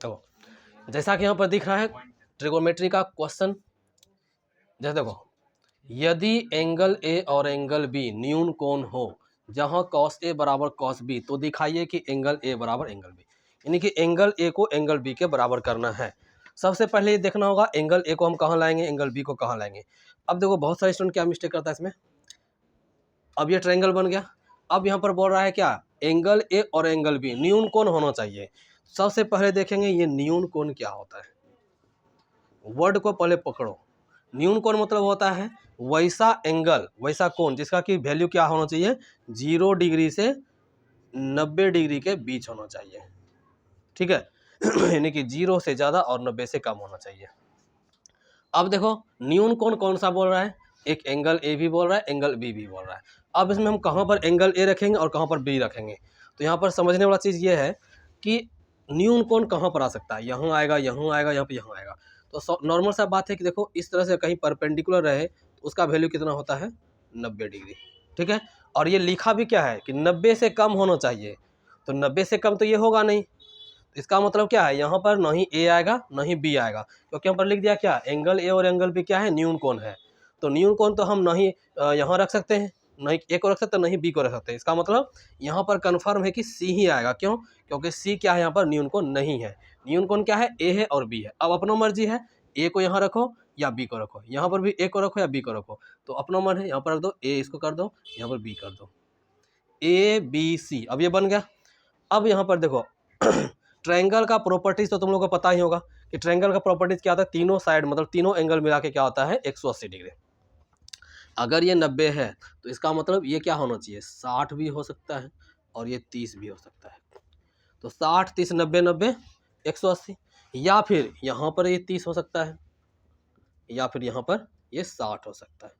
देखो जैसा कि यहाँ पर दिख रहा है ट्रिगोनोमेट्री का क्वेश्चन, जैसे देखो यदि एंगल ए और एंगल बी न्यून कोण हो जहां कॉस ए बराबर कॉस बी, तो दिखाइए कि एंगल ए बराबर एंगल बी, यानी कि एंगल ए को एंगल बी के बराबर करना है। सबसे पहले ये देखना होगा एंगल ए को हम कहाँ लाएंगे, एंगल बी को कहाँ लाएंगे। अब देखो बहुत सारे स्टूडेंट क्या मिस्टेक करता है इसमें। अब ये ट्रायंगल बन गया, अब यहाँ पर बोल रहा है क्या, एंगल ए और एंगल बी न्यून कोण होना चाहिए। सबसे पहले देखेंगे ये न्यून कोण क्या होता है, वर्ड को पहले पकड़ो। न्यून कोण मतलब होता है वैसा एंगल, वैसा कोण जिसका कि वैल्यू क्या होना चाहिए, 0 डिग्री से 90 डिग्री के बीच होना चाहिए, ठीक है यानी कि 0 से ज़्यादा और 90 से कम होना चाहिए। अब देखो न्यून कोण कौन सा बोल रहा है, एक एंगल ए भी बोल रहा है, एंगल बी भी बोल रहा है। अब इसमें हम कहाँ पर एंगल ए रखेंगे और कहाँ पर बी रखेंगे, तो यहाँ पर समझने वाला चीज़ ये है कि न्यून कोण कहाँ पर आ सकता है, यहाँ आएगा, यहाँ आएगा, यहाँ आएगा। तो नॉर्मल सा बात है कि देखो इस तरह से कहीं परपेंडिकुलर रहे तो उसका वैल्यू कितना होता है, 90 डिग्री, ठीक है। और ये लिखा भी क्या है कि 90 से कम होना चाहिए, तो 90 से कम तो ये होगा नहीं, इसका मतलब क्या है, यहाँ पर नहीं ए आएगा नहीं बी आएगा, क्योंकि यहाँ पर लिख दिया क्या, एंगल ए और एंगल बी क्या है, न्यून कोण है। तो न्यून कोण तो हम नहीं यहाँ रख सकते हैं, नहीं ए को रख सकते, नहीं बी को रख सकते हैं। इसका मतलब यहाँ पर कन्फर्म है कि सी ही आएगा। क्यों, क्योंकि सी क्या है, यहाँ पर न्यून कोण नहीं है। न्यून कोण क्या है, ए है और बी है। अब अपना मर्जी है, ए को यहाँ रखो या बी को रखो, यहाँ पर भी ए को रखो या बी को रखो, तो अपना मन है यहाँ पर रख दो, ए इसको कर दो, यहाँ पर बी कर दो, ए बी सी। अब ये बन गया। अब यहाँ पर देखो ट्रायंगल का प्रॉपर्टीज तो तुम लोगों को पता ही होगा कि ट्रायंगल का प्रॉपर्टीज क्या होता है, तीनों साइड मतलब तीनों एंगल मिला के क्या होता है, 180 डिग्री। अगर ये 90 है तो इसका मतलब ये क्या होना चाहिए, 60 भी हो सकता है और ये 30 भी हो सकता है। तो 60 30 90 90 180, या फिर यहाँ पर ये 30 हो सकता है, या फिर यहाँ पर ये 60 हो सकता है।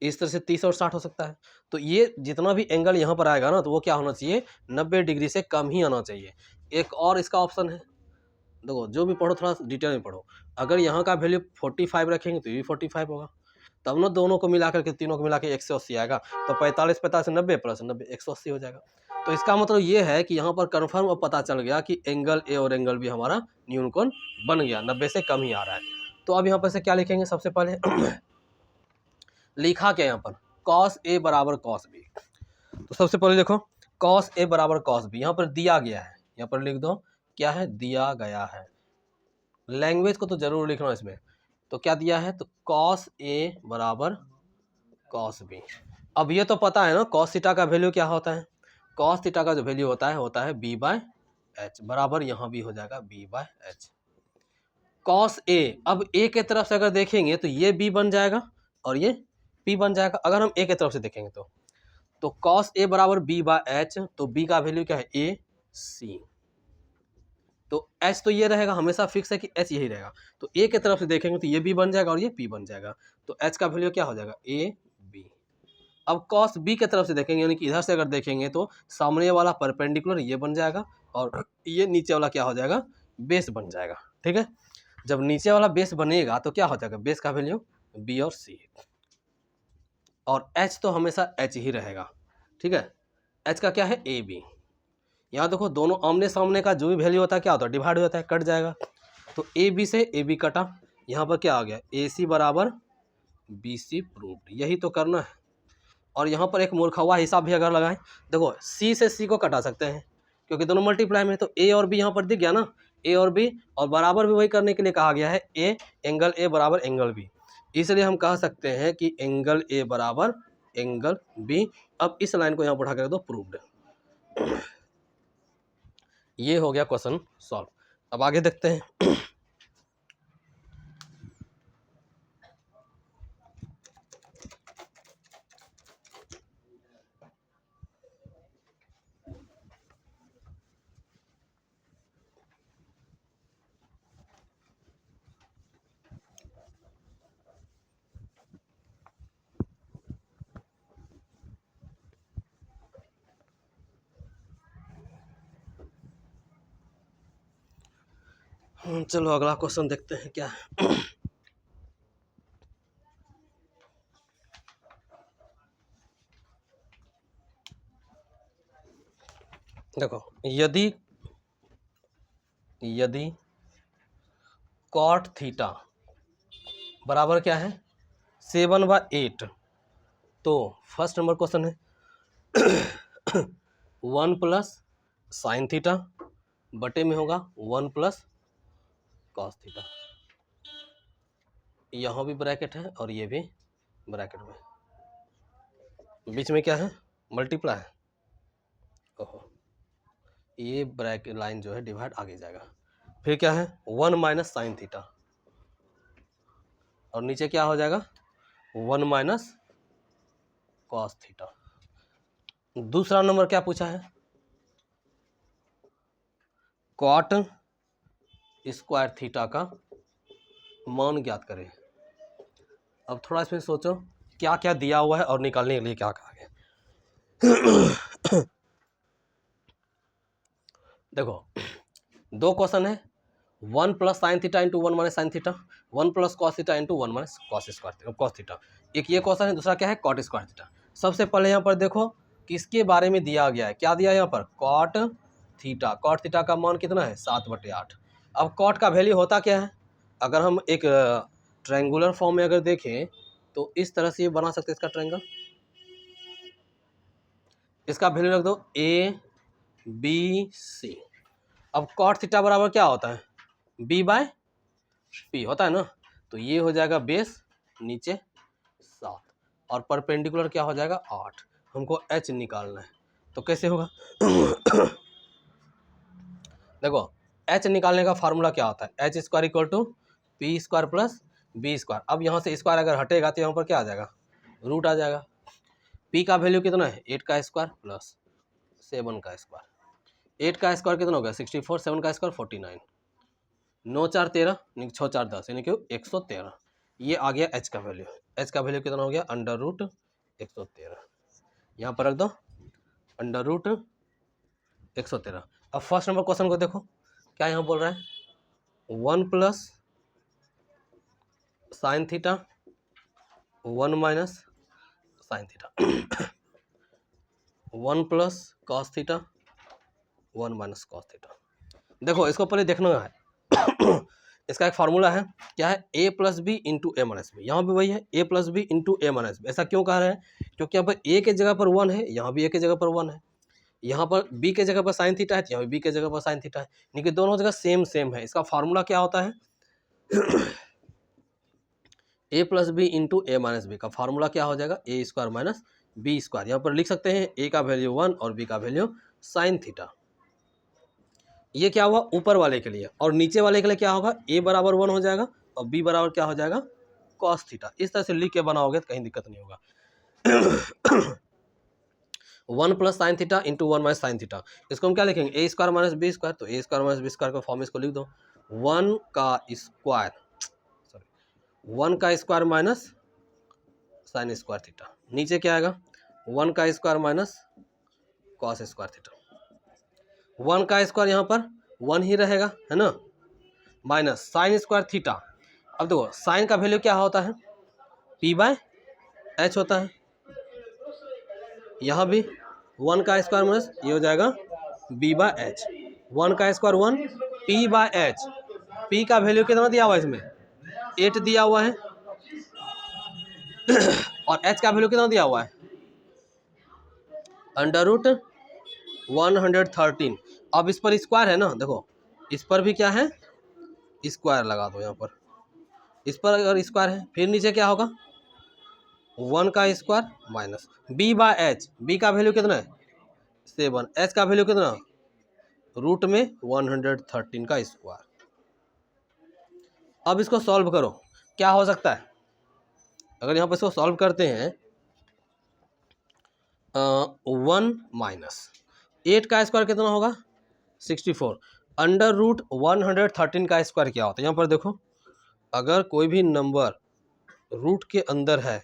इस तरह से 30 और 60 हो सकता है। तो ये जितना भी एंगल यहाँ पर आएगा ना, तो वो क्या होना चाहिए, 90 डिग्री से कम ही आना चाहिए। एक और इसका ऑप्शन है, देखो जो भी पढ़ो थोड़ा डिटेल में पढ़ो। अगर यहाँ का वैल्यू 45 रखेंगे तो ये भी 45 होगा, तब ना दोनों को मिला करके, तीनों को मिला के 180 आएगा। तो 45 45 90 प्लस 90 180 हो जाएगा। तो इसका मतलब ये है कि यहाँ पर कन्फर्म अब पता चल गया कि एंगल ए और एंगल बी हमारा न्यून कोण बन गया, 90 से कम ही आ रहा है। तो अब यहाँ पर से क्या लिखेंगे, सबसे पहले लिखा क्या यहाँ पर, कॉस ए बराबर कॉस बी। तो सबसे पहले देखो कॉस ए बराबर कॉस बी यहाँ पर दिया गया है, यहाँ पर लिख दो क्या है, दिया गया है। लैंग्वेज को तो जरूर लिखना इसमें। तो क्या दिया है, तो कॉस ए बराबर कॉस बी। अब ये तो पता है ना कॉस थीटा का वैल्यू क्या होता है, कॉस थीटा का जो वैल्यू होता है बी बाय एच, बराबर यहाँ भी हो जाएगा B by H. Cos A, अब ए के तरफ से अगर देखेंगे तो ये बी बन जाएगा और ये पी बन जाएगा, अगर हम ए के तरफ से देखेंगे तो कॉस ए बराबर बी बाय एच, तो बी का वैल्यू क्या है, ए सी। तो एच तो ये रहेगा, हमेशा फिक्स है कि एच यही रहेगा। तो ए के तरफ से देखेंगे तो ये बी बन जाएगा और ये पी बन जाएगा, तो एच का वैल्यू क्या हो जाएगा, ए बी। अब कॉस बी के तरफ से देखेंगे, यानी कि इधर से अगर देखेंगे तो सामने वाला परपेंडिकुलर ये बन जाएगा और ये नीचे वाला क्या हो जाएगा, बेस बन जाएगा, ठीक है। जब नीचे वाला बेस बनेगा तो क्या हो जाएगा, बेस का वैल्यू बी और सी, और एच तो हमेशा एच ही रहेगा, ठीक है। एच का क्या है, ए बी। यहाँ देखो दोनों आमने सामने का जो भी वैल्यू होता है क्या होता है, डिवाइड हो जाता है, कट जाएगा। तो ए बी से ए बी कटा, यहाँ पर क्या आ गया, ए सी बराबर बी सी प्रूव्ड, यही तो करना है। और यहाँ पर एक मूर्खवा हिसाब भी अगर लगाएं, देखो सी से सी को कटा सकते हैं क्योंकि दोनों मल्टीप्लाई में, तो ए और बी यहाँ पर दिख गया ना, ए और बी, और बराबर भी वही करने के लिए कहा गया है, ए एंगल ए बराबर एंगल बी, इसलिए हम कह सकते हैं कि एंगल ए बराबर एंगल बी। अब इस लाइन को यहाँ पर उठा कर दो, प्रूव्ड। ये हो गया क्वेश्चन सॉल्व। अब आगे देखते हैं। चलो अगला क्वेश्चन देखते हैं क्या है। देखो यदि यदि कॉट थीटा बराबर क्या है 7/8, तो फर्स्ट नंबर क्वेश्चन है 1 प्लस साइन थीटा बटे में होगा 1 प्लस कॉस थीटा। यहाँ भी ब्रैकेट है और ये भी ब्रैकेट में, बीच में क्या है मल्टीप्लाई है। ओहो, ये ब्रैकेट लाइन जो है डिवाइड आगे जाएगा। फिर क्या है 1 माइनस साइन थीटा और नीचे क्या हो जाएगा 1 माइनस कॉस थीटा। दूसरा नंबर क्या पूछा है कॉट स्क्वायर थीटा का मान ज्ञात करें। अब थोड़ा इसमें सोचो क्या क्या दिया हुआ है और निकालने के लिए क्या कहा गया। देखो दो क्वेश्चन है 1 plus sine theta into 1 minus sine theta, 1 plus cos theta into 1 minus cos square cos theta. एक ये क्वेश्चन है, दूसरा क्या है कॉट स्क्वायर थीटा। सबसे पहले यहाँ पर देखो किसके बारे में दिया गया है, क्या दिया है यहाँ पर कॉट थीटा। कॉट थीटा का मान कितना है 7/8। अब कॉट का वैल्यू होता क्या है, अगर हम एक ट्रायंगुलर फॉर्म में अगर देखें तो इस तरह से ये बना सकते हैं इसका ट्रायंगल। इसका वैल्यू रख दो ABC। अब कॉट थीटा बराबर क्या होता है B/P होता है ना, तो ये हो जाएगा बेस नीचे 7 और परपेंडिकुलर क्या हो जाएगा 8। हमको H निकालना है, तो कैसे होगा देखो H निकालने का फार्मूला क्या होता है H square equal to P square plus B square. अब यहाँ से स्क्वायर अगर हटेगा तो यहाँ पर क्या आ जाएगा रूट आ जाएगा। P का वैल्यू कितना है 8 का स्क्वायर प्लस 7 का स्क्वायर। 8 का स्क्वायर कितना हो गया 64, 7 का स्क्वायर 49, 9 4 13 6 4 10 यानी कि 113। ये आ गया H का वैल्यू। H का वैल्यू कितना हो गया √113। यहाँ पर रख दो √113। अब फर्स्ट नंबर क्वेश्चन को देखो क्या यहाँ बोल रहा है 1 plus sine theta 1 minus sine theta 1 plus cos theta 1 minus cos theta. देखो इसको पहले देखना है इसका एक फार्मूला है क्या है a plus b into a minus b. यहाँ भी वही है a plus b into a minus b. ऐसा क्यों कह रहे हैं क्योंकि यहाँ पर a के जगह पर 1 है, यहाँ भी a के जगह पर 1 है, यहाँ पर b के जगह पर साइन थीटा है, यहाँ भी b के जगह पर साइन थीटा है, यानी कि दोनों जगह सेम सेम है। इसका फार्मूला क्या होता है a plus b into a minus b का फार्मूला क्या हो जाएगा a square minus b square. यहाँ पर लिख सकते हैं a का वैल्यू 1 और b का वैल्यू साइन थीटा। ये क्या हुआ ऊपर वाले के लिए, और नीचे वाले के लिए क्या होगा a बराबर 1 हो जाएगा और b बराबर क्या हो जाएगा कॉस थीटा। इस तरह से लिख के बनाओगे तो कहीं दिक्कत नहीं होगा 1 plus sine theta into 1 minus sine theta. इसको हम क्या लिखेंगे a square minus b square, तो a square minus b square का फॉर्म इसको लिख दो 1 का square minus sign square theta. नीचे क्या आएगा 1 का square minus cos square theta. 1 का स्क्वायर यहाँ पर 1 ही रहेगा है ना, माइनस साइन स्क्वायर थीटा। अब देखो साइन का वैल्यू क्या होता है P/H होता है। यहाँ भी 1 का स्क्वायर माइनस ये हो जाएगा B/H। 1 का स्क्वायर 1 P/H। P का वैल्यू कितना दिया हुआ है इसमें 8 दिया हुआ है और H का वैल्यू कितना दिया हुआ है √113। अब इस पर स्क्वायर है ना, देखो इस पर भी क्या है स्क्वायर लगा दो यहाँ पर, इस पर अगर स्क्वायर है फिर नीचे क्या होगा 1 का स्क्वायर माइनस B/H। B का वैल्यू कितना है 7, H का वैल्यू कितना रूट में 113 का स्क्वायर। अब इसको सॉल्व करो क्या हो सकता है, अगर यहाँ पर इसको सॉल्व करते हैं 1 माइनस 8 का स्क्वायर कितना होगा 64, √113 का स्क्वायर क्या होता है। यहाँ पर देखो अगर कोई भी नंबर रूट के अंदर है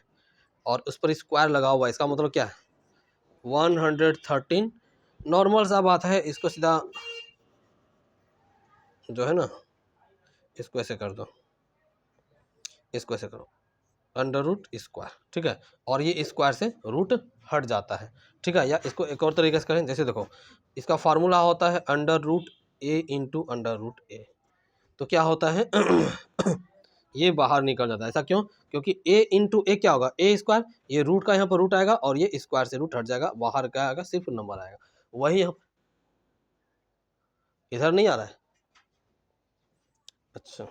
और उस पर स्क्वायर लगा हुआ है इसका मतलब क्या है 113। नॉर्मल सा बात है, इसको सीधा जो है ना इसको ऐसे कर दो, इसको ऐसे करो √स्क्वायर, ठीक है, और ये स्क्वायर से रूट हट जाता है, ठीक है। या इसको एक और तरीके से करें, जैसे देखो इसका फार्मूला होता है √2 ए इंटू अंडर रूट ए, तो क्या होता है ये बाहर निकल जाता है। ऐसा क्यों? क्योंकि ए इंटू ए क्या होगा, ए स्क्वायर, ये रूट का यहाँ पर रूट आएगा और ये स्क्वायर से रूट हट जाएगा, बाहर क्या आएगा, सिर्फ नंबर आएगा। वही हम इधर नहीं आ रहा है, अच्छा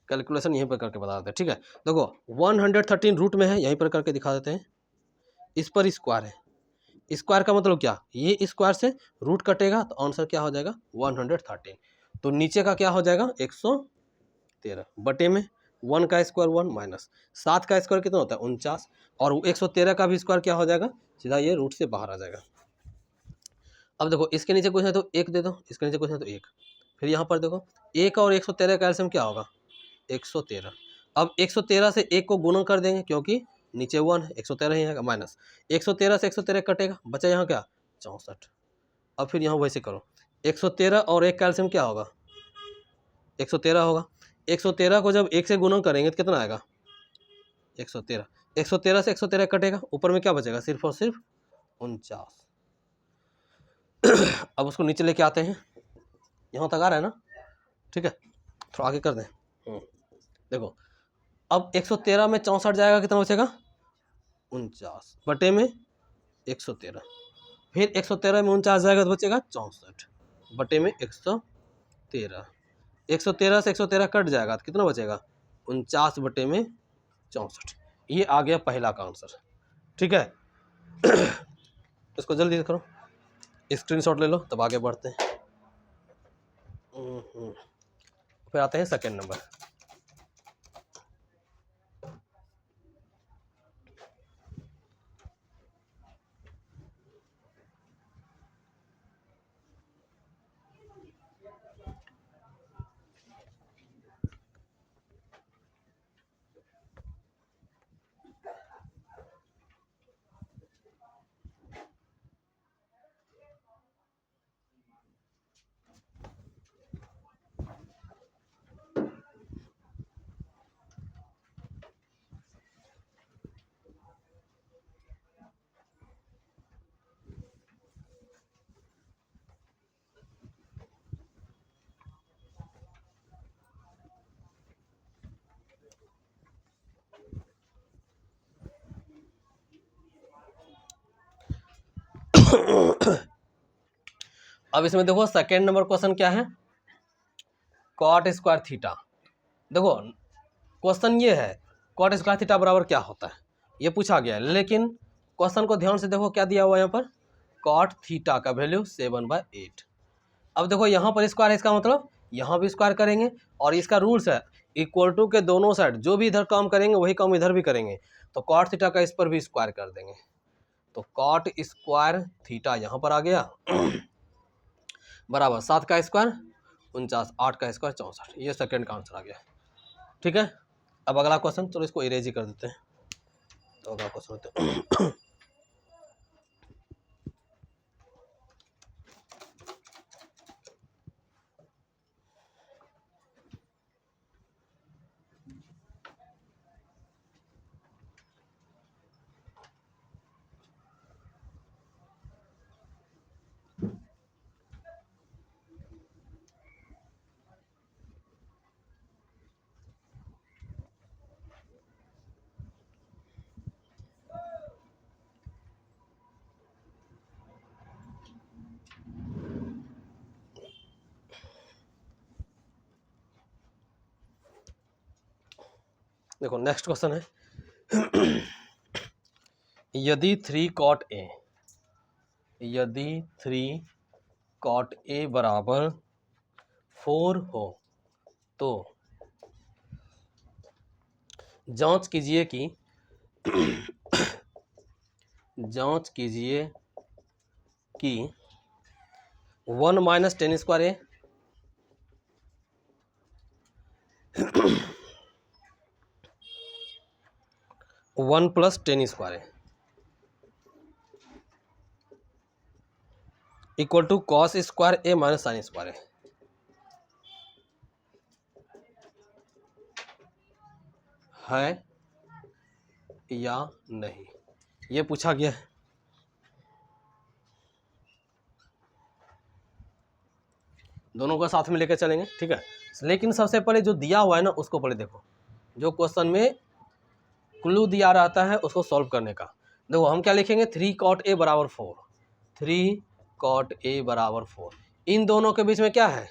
कैलकुलेशन यहीं पर करके बता देते हैं। ठीक है, देखो 113 रूट में है, यहीं पर करके दिखा देते हैं। इस पर स्क्वायर है, स्क्वायर का मतलब क्या, ये स्क्वायर से रूट कटेगा तो आंसर क्या हो जाएगा 113। तो नीचे का क्या हो जाएगा 113 बटे में 1 का स्क्वायर 1 माइनस 7 का स्क्वायर कितना होता है 49, और 113 का भी स्क्वायर क्या हो जाएगा, सीधा ये रूट से बाहर आ जाएगा। अब देखो इसके नीचे कुछ है तो एक दे दो, इसके नीचे कुछ है तो एक, फिर यहाँ पर देखो एक और 113 का एलसीएम क्या होगा 113। अब 113 से एक को गुणा कर देंगे क्योंकि नीचे 1 है, 113 ही है, माइनस 113 से 113 कटेगा, बचा यहाँ क्या 64। अब फिर यहाँ वैसे करो 113 और एक का एलसीएम क्या होगा 113 होगा, 113 को जब एक से गुणा करेंगे तो कितना आएगा 113, 113 से 113 कटेगा, ऊपर में क्या बचेगा सिर्फ और सिर्फ 49। अब उसको नीचे लेके आते हैं, यहाँ तक आ रहा है ना, ठीक है थोड़ा आगे कर दें। देखो अब 113 में 64 जाएगा, कितना बचेगा 49 बटे में 113, फिर 113 में 49 जाएगा तो बचेगा 64 बटे में 113, 113 से 113 कट जाएगा तो कितना बचेगा 49 बटे में 64। ये आ गया पहला का आंसर, ठीक है। इसको जल्दी करो, स्क्रीनशॉट ले लो, तब आगे बढ़ते हैं। फिर आते हैं सेकंड नंबर। अब इसमें देखो सेकेंड नंबर क्वेश्चन क्या है, कॉट स्क्वायर थीटा। देखो क्वेश्चन ये है कॉट स्क्वायर थीटा बराबर क्या होता है, ये पूछा गया है, लेकिन क्वेश्चन को ध्यान से देखो क्या दिया हुआ है यहाँ पर, कॉट थीटा का वैल्यू 7/8। अब देखो यहाँ पर स्क्वायर है, इसका मतलब यहाँ भी स्क्वायर करेंगे, और इसका रूल्स है इक्वल टू के दोनों साइड जो भी इधर काम करेंगे वही काम इधर भी करेंगे, तो कॉट थीटा का इस पर भी स्क्वायर कर देंगे, तो कॉट स्क्वायर थीटा यहाँ पर आ गया बराबर 7 का स्क्वायर 49, 8 का स्क्वायर 64। ये सेकंड का आंसर आ गया, ठीक है। अब अगला क्वेश्चन, चलो इसको इरेज ही कर देते हैं, तो अगला क्वेश्चन होता है देखो नेक्स्ट क्वेश्चन है यदि 3 कॉट ए, यदि 3 कॉट ए बराबर 4 हो तो जांच कीजिए कि जांच कीजिए कि 1 minus tan square A 1 plus tan square A equal to cos square A minus sign square A है या नहीं, ये पूछा गया है। दोनों को साथ में लेकर चलेंगे, ठीक है। लेकिन सबसे पहले जो दिया हुआ है ना उसको पहले देखो, जो क्वेश्चन में क्लू दिया रहता है उसको सॉल्व करने का। देखो हम क्या लिखेंगे, 3 cot A बराबर 4, 3 cot A बराबर 4। इन दोनों के बीच में क्या है,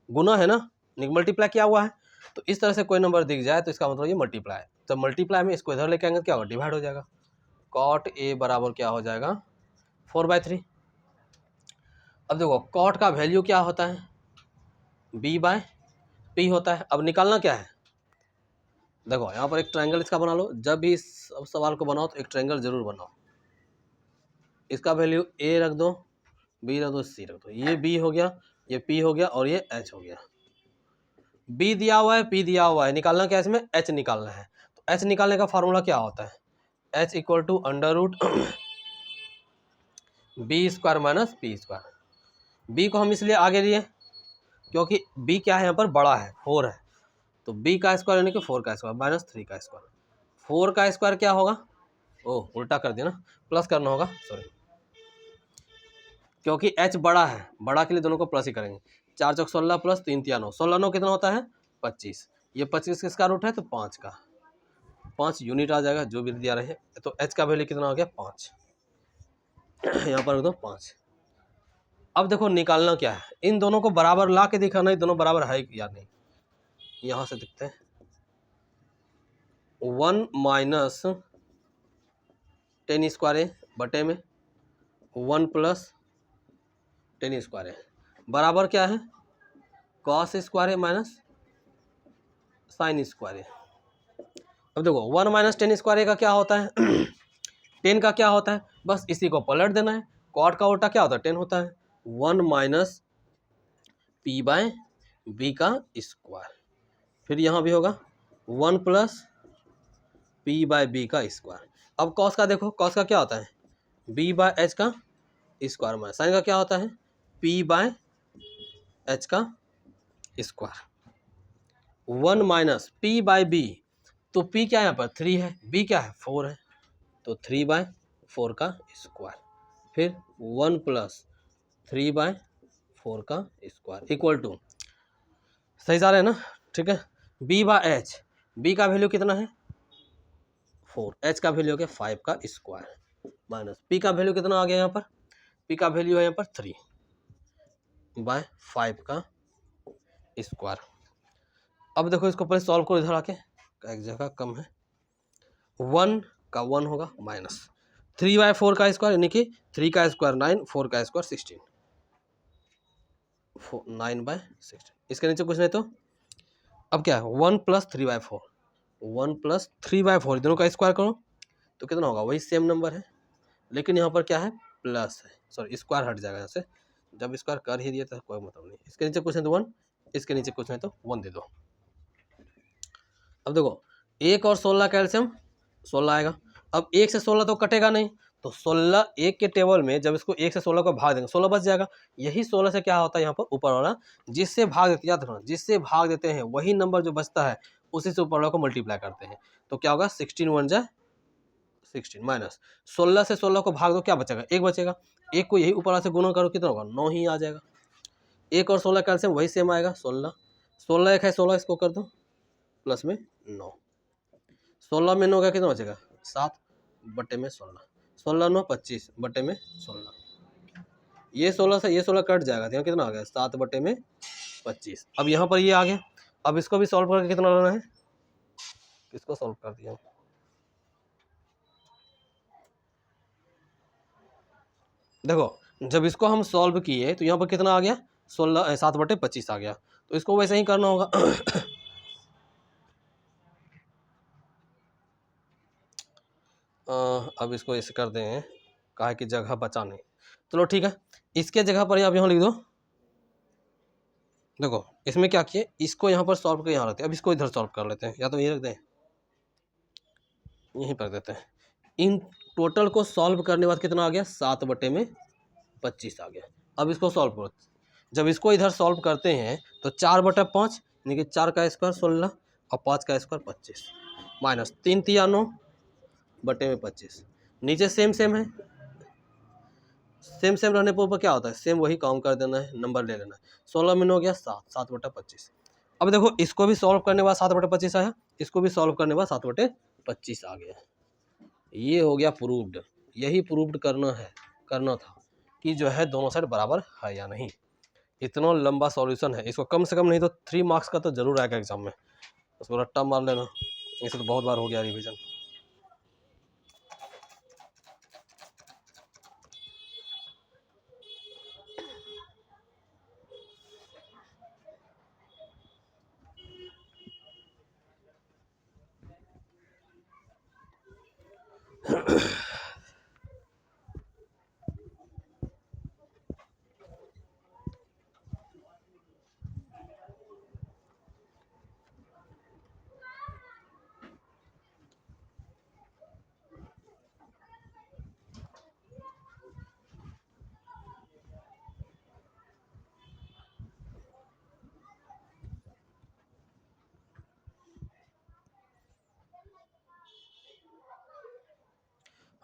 गुना है ना, मल्टीप्लाई किया हुआ है। तो इस तरह से कोई नंबर दिख जाए तो इसका मतलब ये मल्टीप्लाई है। तो मल्टीप्लाई में इसको इधर लेके आएंगे तो क्या होगा, डिवाइड हो जाएगा। cot A बराबर क्या हो जाएगा, 4/3। अब देखो cot का वैल्यू क्या होता है, B/P होता है। अब निकालना क्या है, देखो यहाँ पर एक ट्रायंगल इसका बना लो। जब भी इस सवाल को बनाओ तो एक ट्रायंगल जरूर बनाओ। इसका वैल्यू A रख दो, B रख दो, C रख दो। ये B हो गया, ये P हो गया और ये H हो गया। B दिया हुआ है, P दिया हुआ है, निकालना क्या है इसमें, H निकालना है। तो H निकालने का फार्मूला क्या होता है, H equal to under root B² minus P²। B को हम इसलिए आगे लिए क्योंकि B क्या है यहाँ पर, बड़ा है, 4 है। तो B का स्क्वायर यानी कि 4 का स्क्वायर माइनस 3 का स्क्वायर। 4 का स्क्वायर क्या होगा, ओह उल्टा कर दिया ना, प्लस करना होगा, सॉरी, क्योंकि H बड़ा है, बड़ा के लिए दोनों को प्लस ही करेंगे। 4 चौक 16 प्लस 3 तिया 9, 16 9 कितना होता है 25। ये 25 किसका रूट है, तो 5 का, 5 यूनिट आ जाएगा जो भी दिया रहे। तो H का वैल्यू कितना हो गया, 5। यहाँ पर दो 5। अब देखो निकालना क्या है, इन दोनों को बराबर ला के दिखाना है, दोनों बराबर है या नहीं। यहाँ से दिखते हैं, 1 माइनस 10 स्क्वायर है बटे में 1 प्लस 10 स्क्वायर है बराबर क्या है, कॉस स्क्वायर है माइनस साइन स्क्वायर है। अब देखो 1 माइनस 10 स्क्वायर का क्या होता है 10 का क्या होता है, बस इसी को पलट देना है। कॉट का उल्टा क्या होता है, 10 होता है। 1 माइनस P/B का स्क्वायर, फिर यहाँ भी होगा 1 प्लस P/B का स्क्वायर। अब कॉस का देखो, कॉस का क्या होता है, B/H का स्क्वायर माइनस साइन का क्या होता है, P/H का स्क्वायर। 1 माइनस P/B, तो P क्या है यहाँ पर 3 है, B क्या है 4 है, तो 3/4 का स्क्वायर, फिर 1 प्लस 3/4 का स्क्वायर इक्वल टू, सही जा रहे हैं ना, ठीक है। B/H, B का वैल्यू कितना है 4, H का वैल्यू हो गया 5 का स्क्वायर माइनस P का वैल्यू कितना आ गया यहाँ पर, P का वैल्यू है यहाँ पर 3/5 का स्क्वायर। अब देखो इसको पहले सॉल्व करो, इधर आके एक जगह कम है, 1 का 1 होगा माइनस 3/4 का स्क्वायर यानी कि 3 का स्क्वायर 9, 4 का स्क्वायर 16, 9/16। इसके नीचे कुछ नहीं तो अब क्या है 1 प्लस 3/4, 1 प्लस 3/4 दोनों का स्क्वायर करो तो कितना होगा, वही सेम नंबर है, लेकिन यहाँ पर क्या है प्लस है, सॉरी स्क्वायर हट जाएगा यहाँ से, जब स्क्वायर कर ही दिया तो कोई मतलब नहीं। इसके नीचे कुछ नहीं तो 1, इसके नीचे कुछ नहीं तो 1 दे दो। अब देखो 1 और 16 कैल्शियम 16 आएगा। अब 1 से 16 तो कटेगा नहीं, तो 16 1 के टेबल में जब इसको 1 से 16 को भाग देंगे 16 बच जाएगा। यही 16 से क्या होता है यहाँ पर ऊपर वाला जिससे भाग देते, याद रखना जिससे भाग देते हैं वही नंबर जो बचता है उसी से ऊपर वाला को मल्टीप्लाई करते हैं। तो क्या होगा 16 1 जा 16 माइनस 16 से 16 को भाग दो क्या बचेगा, 1 बचेगा। 1 को यही ऊपर वाला से गुना करो कितना होगा 9 ही आ जाएगा। 1 और 16 कैल्शियम वही सेम आएगा 16, 16 1 है 16, इसको कर दो प्लस में 9, 16 में 9 का कितना बचेगा 7 बटे में 16, 16 9 25 बटे में 16, ये 16 से ये 16 कट जाएगा, तो कितना आ गया 7 बटे में 25। अब यहाँ पर ये आ गया, अब इसको भी सॉल्व करके कितना लाना है, इसको सॉल्व कर दिया। देखो जब इसको हम सॉल्व किए तो यहाँ पर कितना आ गया 16 7 बटे 25 आ गया, तो इसको वैसे ही करना होगा। अब इसको ऐसे कर दें, कहा कि जगह बचा नहीं, चलो ठीक है, इसके जगह पर आप यहाँ लिख दो। देखो इसमें क्या किए, इसको यहाँ पर सॉल्व कर यहाँ रखते हैं, अब इसको इधर सॉल्व कर लेते हैं, या तो ये रख दें यहीं पर देते हैं। इन टोटल को सॉल्व करने के बाद कितना आ गया 7 बटे में 25 आ गया। अब इसको सॉल्व करो, जब इसको इधर सॉल्व करते हैं तो 4 बटे 5 यानी कि 4 का स्क्वायर 16 और 5 का स्क्वायर 25 माइनस 3 तिया 9 बटे में 25, नीचे सेम सेम है सेम सेम रहने पर ऊपर क्या होता है, सेम वही काउंट कर देना है, नंबर ले लेना है। 16 में 9 गया 7, 7/25। अब देखो इसको भी सॉल्व करने के बाद 7/25 आया, इसको भी सॉल्व करने के बाद 7/25 आ गया। ये हो गया प्रूव्ड। यही प्रूव्ड करना था कि जो है दोनों साइड बराबर है या नहीं। इतना लंबा सॉल्यूशन है, इसको कम से कम नहीं तो 3 मार्क्स का तो जरूर आएगा एग्जाम में। उसको रट्टा मार लेना, इसे तो बहुत बार हो गया रिवीजन।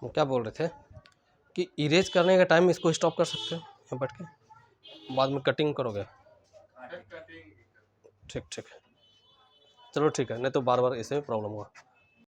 हम क्या बोल रहे थे कि इरेज करने का टाइम इसको स्टॉप कर सकते हो यहाँ बैठ के, बाद में कटिंग करोगे। ठीक ठीक है, चलो ठीक है, नहीं तो बार बार इसमें प्रॉब्लम हुआ।